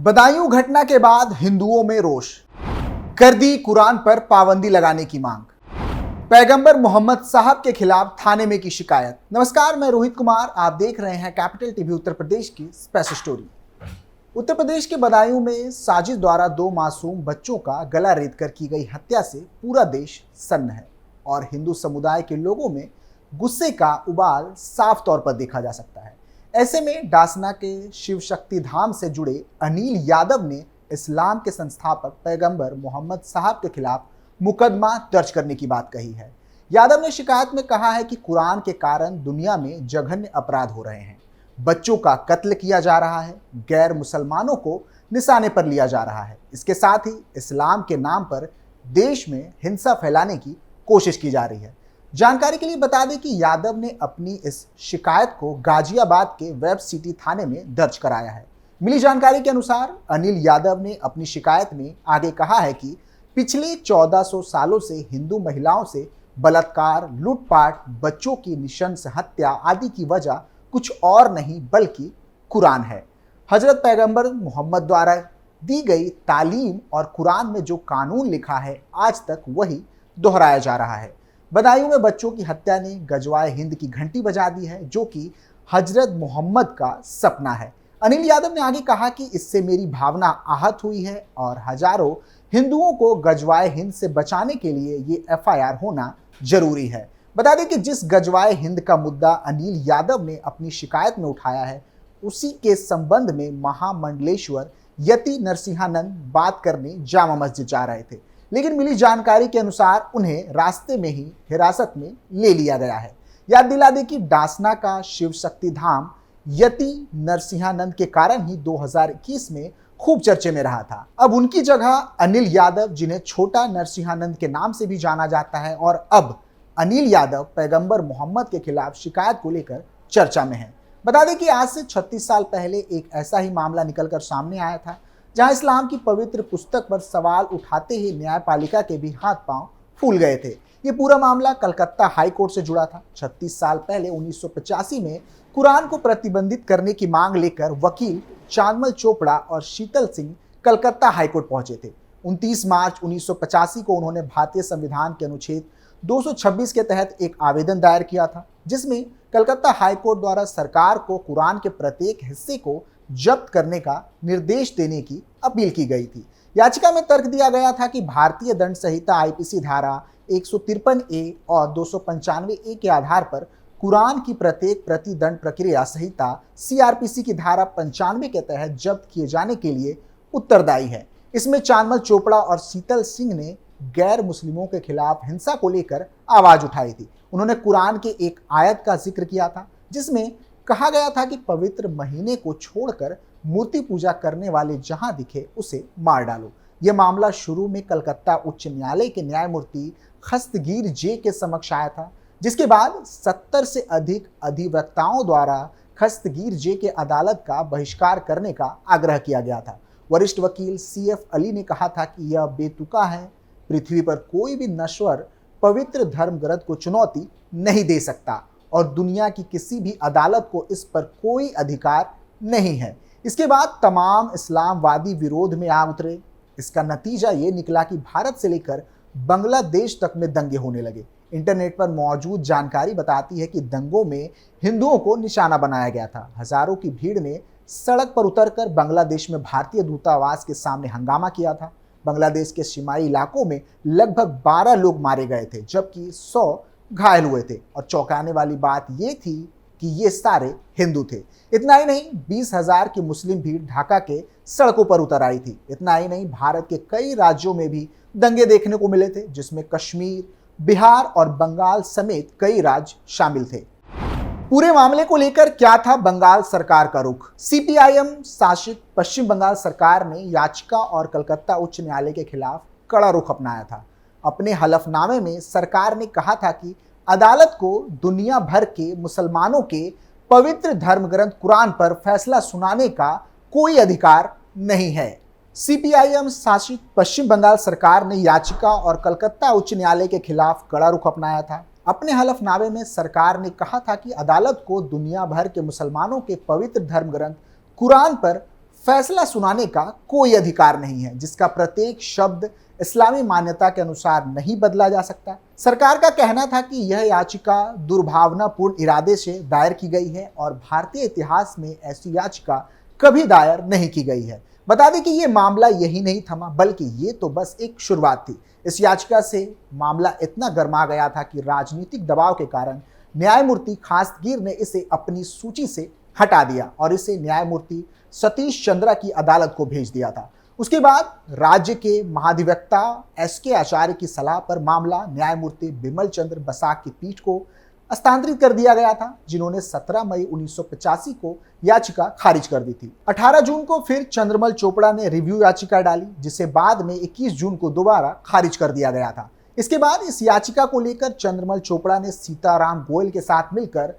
बदायूं घटना के बाद हिंदुओं में रोष, कर दी कुरान पर पाबंदी लगाने की मांग, पैगंबर मोहम्मद साहब के खिलाफ थाने में की शिकायत। नमस्कार, मैं रोहित कुमार, आप देख रहे हैं कैपिटल टीवी उत्तर प्रदेश की स्पेशल स्टोरी। उत्तर प्रदेश के बदायूं में साजिश द्वारा दो मासूम बच्चों का गला रेत कर की गई हत्या से पूरा देश सन्न है और हिंदू समुदाय के लोगों में गुस्से का उबाल साफ तौर पर देखा जा सकता है। ऐसे में डासना के शिव शक्ति धाम से जुड़े अनिल यादव ने इस्लाम के संस्थापक पैगंबर मोहम्मद साहब के खिलाफ मुकदमा दर्ज करने की बात कही है। यादव ने शिकायत में कहा है कि कुरान के कारण दुनिया में जघन्य अपराध हो रहे हैं, बच्चों का कत्ल किया जा रहा है, गैर मुसलमानों को निशाने पर लिया जा रहा है। इसके साथ ही इस्लाम के नाम पर देश में हिंसा फैलाने की कोशिश की जा रही है। जानकारी के लिए बता दें कि यादव ने अपनी इस शिकायत को गाजियाबाद के वेब सिटी थाने में दर्ज कराया है। मिली जानकारी के अनुसार अनिल यादव ने अपनी शिकायत में आगे कहा है कि पिछले 1400 सालों से हिंदू महिलाओं से बलात्कार, लूटपाट, बच्चों की नृशंस हत्या आदि की वजह कुछ और नहीं बल्कि कुरान है। हजरत पैगंबर मोहम्मद द्वारा दी गई तालीम और कुरान में जो कानून लिखा है आज तक वही दोहराया जा रहा है। बदायूं में बच्चों की हत्या ने गजवाए हिंद की घंटी बजा दी है, जो कि हजरत मोहम्मद का सपना है। अनिल यादव ने आगे कहा कि इससे मेरी भावना आहत हुई है और हजारों हिंदुओं को गजवाए हिंद से बचाने के लिए ये एफआईआर होना जरूरी है। बता दें कि जिस गजवाए हिंद का मुद्दा अनिल यादव ने अपनी शिकायत में उठाया है, उसी के संबंध में महामंडलेश्वर यति नरसिंहानंद बात करने जामा मस्जिद जा रहे थे, लेकिन मिली जानकारी के अनुसार उन्हें रास्ते में ही हिरासत में ले लिया गया है। याद दिला दें कि डासना का शिव शक्ति धाम यति नरसिंहानंद के कारण ही 2021 में खूब चर्चे में रहा था। अब उनकी जगह अनिल यादव, जिन्हें छोटा नरसिंहानंद के नाम से भी जाना जाता है, और अब अनिल यादव पैगंबर मोहम्मद के खिलाफ शिकायत को लेकर चर्चा में है। बता दें कि आज से 36 साल पहले एक ऐसा ही मामला निकलकर सामने आया था, जहां इस्लाम की पवित्र पुस्तक पर सवाल उठाते ही न्यायपालिका के भी हाथ पांव फूल गए थे। ये पूरा मामला कलकत्ता हाई कोर्ट से जुड़ा था। 36 साल पहले 1985 में कुरान को प्रतिबंधित करने की मांग लेकर वकील चांदमल चोपड़ा और शीतल सिंह कलकत्ता हाई कोर्ट पहुंचे थे। 29 मार्च 1985 को उन्होंने भारतीय संविधान के अनुच्छेद 226 के तहत एक आवेदन दायर किया था, जिसमें कलकत्ता हाई कोर्ट द्वारा सरकार को कुरान के प्रत्येक हिस्से को जब्त करने का निर्देश देने की अपील की गई थी। याचिका में तर्क दिया गया था कि भारतीय दंड संहिता आईपीसी धारा 153A और 295A के आधार पर कुरान की प्रत्येक प्रति दंड प्रक्रिया संहिता सीआरपीसी की धारा 95 के तहत जब्त किए जाने के लिए उत्तरदायी है। इसमें चांदमल चोपड़ा और शीतल सिंह ने गैर मुस्लिमों के खिलाफ हिंसा को लेकर आवाज उठाई थी। उन्होंने कुरान के एक आयत का जिक्र किया था, जिसमें कहा गया था कि पवित्र महीने को छोड़कर मूर्ति पूजा करने वाले जहां दिखे उसे मार डालो। यह मामला शुरू में कलकत्ता उच्च न्यायालय के न्यायमूर्ति खस्तगीर जे के समक्ष आया था, जिसके बाद 70 से अधिक अधिवक्ताओं द्वारा खस्तगीर जे के अदालत का बहिष्कार करने का आग्रह किया गया था। वरिष्ठ वकील CF अली ने कहा था कि यह बेतुका है, पृथ्वी पर कोई भी नश्वर पवित्र धर्म ग्रंथ को चुनौती नहीं दे सकता और दुनिया की किसी भी अदालत को इस पर कोई अधिकार नहीं है। इसके बाद तमाम इस्लामवादी विरोध में आ उतरे। इसका नतीजा ये निकला कि भारत से लेकर बांग्लादेश तक में दंगे होने लगे। इंटरनेट पर मौजूद जानकारी बताती है कि दंगों में हिंदुओं को निशाना बनाया गया था। हजारों की भीड़ ने सड़क पर उतरकर बांग्लादेश में भारतीय दूतावास के सामने हंगामा किया था। बांग्लादेश के सीमाई इलाकों में लगभग 12 लोग मारे गए थे, जबकि 100 घायल हुए थे। और चौंकाने वाली बात यह थी कि ये सारे हिंदू थे। इतना ही नहीं, 20,000 की मुस्लिम भीड़ ढाका के सड़कों पर उतर आई थी। इतना ही नहीं, भारत के कई राज्यों में भी दंगे देखने को मिले थे, जिसमें कश्मीर, बिहार और बंगाल समेत कई राज्य शामिल थे। पूरे मामले को लेकर क्या था बंगाल सरकार का रुख? CPIM शासित पश्चिम बंगाल सरकार ने याचिका और कलकत्ता उच्च न्यायालय के खिलाफ कड़ा रुख अपनाया था। अपने हलफनामे में सरकार ने कहा था कि अदालत को दुनिया भर के मुसलमानों के पवित्र धर्म ग्रंथ कुरान पर फैसला सुनाने का कोई अधिकार नहीं है। CPIM शासित पश्चिम बंगाल सरकार ने याचिका और कलकत्ता उच्च न्यायालय के खिलाफ कड़ा रुख अपनाया था। अपने हलफनामे में सरकार ने कहा था कि अदालत को दुनिया भर के मुसलमानों के पवित्र धर्म ग्रंथ कुरान पर फैसला सुनाने का कोई अधिकार नहीं है, जिसका प्रत्येक शब्द इस्लामी मान्यता के अनुसार नहीं बदला जा सकता। सरकार का कहना था कि यह याचिका दुर्भावनापूर्ण इरादे से दायर की गई है और भारतीय इतिहास में ऐसी याचिका कभी दायर नहीं की गई है। बता दें कि यह मामला यही नहीं थमा, बल्कि ये तो बस एक शुरुआत थी। इस याचिका से मामला इतना गर्मा गया था कि राजनीतिक दबाव के कारण न्यायमूर्ति खासगीर ने इसे अपनी सूची से हटा दिया और इसे न्यायमूर्ति सतीश चंद्रा की अदालत को भेज दिया था। उसके बाद राज्य के महाधिवक्ता SK आचार्य की सलाह पर मामला न्यायमूर्ति बिमल चंद्र बसाक की पीठ को हस्तांतरित कर दिया गया था, जिन्होंने 17 मई 1985 को याचिका खारिज कर दी थी। 18 जून को फिर चंद्रमल चोपड़ा ने रिव्यू याचिका डाली, जिसे बाद में 21 जून को दोबारा खारिज कर दिया गया था। इसके बाद इस याचिका को लेकर चंद्रमल चोपड़ा ने सीताराम गोयल के साथ मिलकर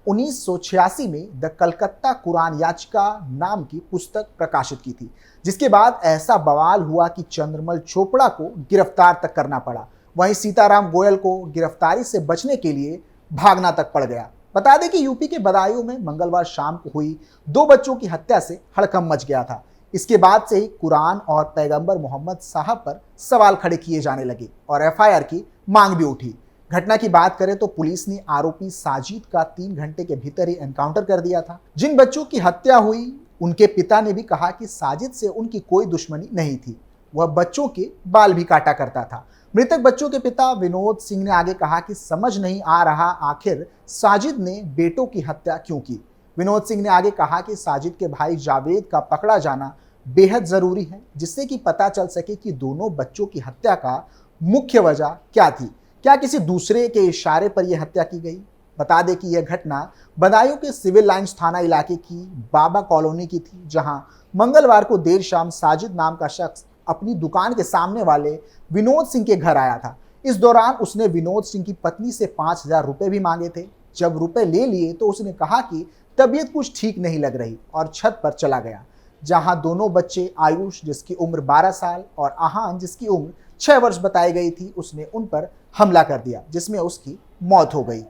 1986 में द कलकत्ता कुरान याचिका नाम की पुस्तक प्रकाशित की थी, जिसके बाद ऐसा बवाल हुआ कि चंद्रमल चोपड़ा को गिरफ्तार तक करना पड़ा। वहीं सीताराम गोयल को गिरफ्तारी से बचने के लिए भागना तक पड़ गया। बता दें कि यूपी के बदायूं में मंगलवार शाम को हुई 2 बच्चों की हत्या से हड़कंप मच गया था। इसके बाद से ही कुरान और पैगंबर मोहम्मद साहब पर सवाल खड़े किए जाने लगे और FIR की मांग भी उठी। घटना की बात करें तो पुलिस ने आरोपी साजिद का 3 घंटे के भीतर ही एनकाउंटर कर दिया था। जिन बच्चों की हत्या हुई उनके पिता ने भी कहा कि साजिद से उनकी कोई दुश्मनी नहीं थी, वह बच्चों के बाल भी काटा करता था। मृतक बच्चों के पिता विनोद सिंह ने आगे कहा कि समझ नहीं आ रहा आखिर साजिद ने बेटों की हत्या क्यों की। विनोद सिंह ने आगे कहा कि साजिद के भाई जावेद का पकड़ा जाना बेहद जरूरी है, जिससे कि पता चल सके कि दोनों बच्चों की हत्या का मुख्य वजह क्या थी। क्या किसी दूसरे के इशारे पर यह हत्या की गई? बता दें कि यह घटना बदायूं के सिविल लाइंस थाना इलाके की बाबा कॉलोनी की थी, जहां मंगलवार को देर शाम साजिद नाम का शख्स अपनी दुकान के सामने वाले विनोद सिंह के घर आया था। इस दौरान उसने विनोद सिंह की पत्नी से 5000 रुपए भी मांगे थे। जब रुपए ले लिए तो उसने कहा कि तबीयत कुछ ठीक नहीं लग रही और छत पर चला गया, जहां दोनों बच्चे आयुष जिसकी उम्र 12 साल और आहान जिसकी उम्र 6 वर्ष बताई गई थी, उसने उन पर हमला कर दिया, जिसमें उसकी मौत हो गई।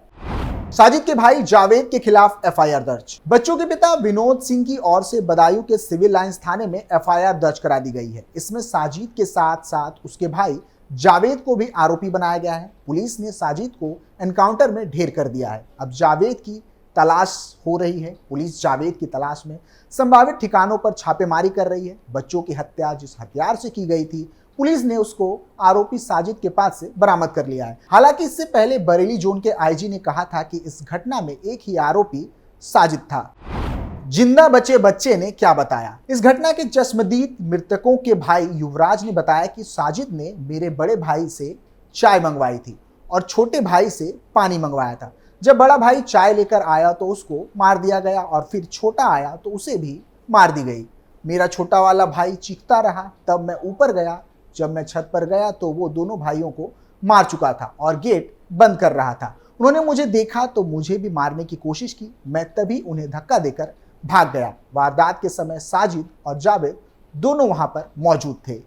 साजिद के भाई जावेद के खिलाफ FIR दर्ज। बच्चों के पिता विनोद सिंह की ओर से बदायूं के सिविल लाइंस थाने में FIR दर्ज करा दी गई है। इसमें साजिद के साथ साथ उसके भाई जावेद को भी आरोपी बनाया गया है। पुलिस ने साजिद को एनकाउंटर में ढेर कर दिया है। अब जावेद की तलाश हो रही है। पुलिस जावेद की तलाश में संभावित ठिकानों पर छापेमारी कर रही है। बच्चों की हत्या जिस हथियार से की गई थी, पुलिस ने उसको आरोपी साजिद के पास से बरामद कर लिया है। हालांकि इससे पहले बरेली जोन के IG ने कहा था कि इस घटना में एक ही आरोपी साजिद था। जिंदा बचे बच्चे ने क्या बताया? इस घटना के चश्मदीद मृतकों के भाई युवराज ने बताया कि साजिद ने मेरे बड़े भाई से चाय मंगवाई थी और छोटे भाई से पानी मंगवाया था। जब बड़ा भाई चाय लेकर आया तो उसको मार दिया गया और फिर छोटा आया तो उसे भी मार दी गई। मेरा छोटा वाला भाई चीखता रहा, तब मैं ऊपर गया। जब मैं छत पर गया तो वो दोनों भाइयों को मार चुका था और गेट बंद कर रहा था। उन्होंने मुझे देखा तो मुझे भी मारने की कोशिश की। मैं तभी उन्हें धक्का देकर भाग गया। वारदात के समय साजिद और जावेद दोनों वहां पर मौजूद थे।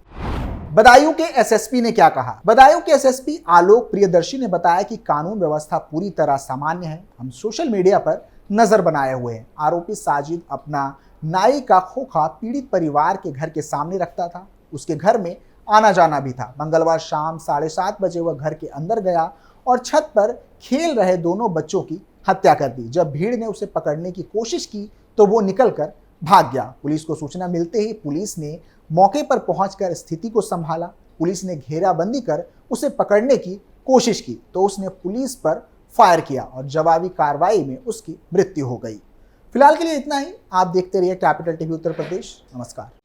बदायूं के SSP ने क्या कहा? बदायूं के SSP आलोक प्रियदर्शी ने बताया कि कानून व्यवस्था पूरी तरह सामान्य है। हम सोशल मीडिया पर नजर बनाए हुए हैं। आरोपी साजिद अपना नाई का खोखा पीड़ित परिवार के घर के सामने रखता था। उसके घर में आना जाना भी था। मंगलवार शाम 7:30 बजे वह घर के अंदर गया और छत पर खेल रहे दोनों बच्चों की हत्या कर दी। जब भीड़ ने उसे पकड़ने की कोशिश की तो वो निकलकर भाग गया। पुलिस को सूचना मिलते ही पुलिस ने मौके पर पहुंचकर स्थिति को संभाला। पुलिस ने घेराबंदी कर उसे पकड़ने की कोशिश की तो उसने पुलिस पर फायर किया और जवाबी कार्रवाई में उसकी मृत्यु हो गई। फिलहाल के लिए इतना ही। आप देखते रहिए कैपिटल टीवी उत्तर प्रदेश। नमस्कार।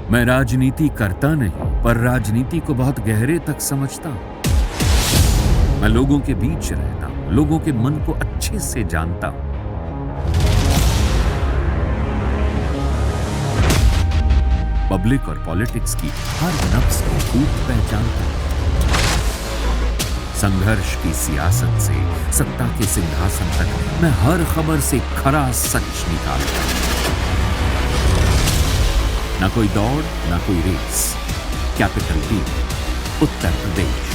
मैं राजनीति करता नहीं, पर राजनीति को बहुत गहरे तक समझता हूं। मैं लोगों के बीच रहता हूं, लोगों के मन को अच्छे से जानता हूं। पब्लिक और पॉलिटिक्स की हर नब्ज को खूब पहचानता हूं। संघर्ष की सियासत से सत्ता के सिंहासन तक मैं हर खबर से खरा सच निकालता हूं। ना कोई दौड़, ना कोई race, capital TV, Uttar Pradesh.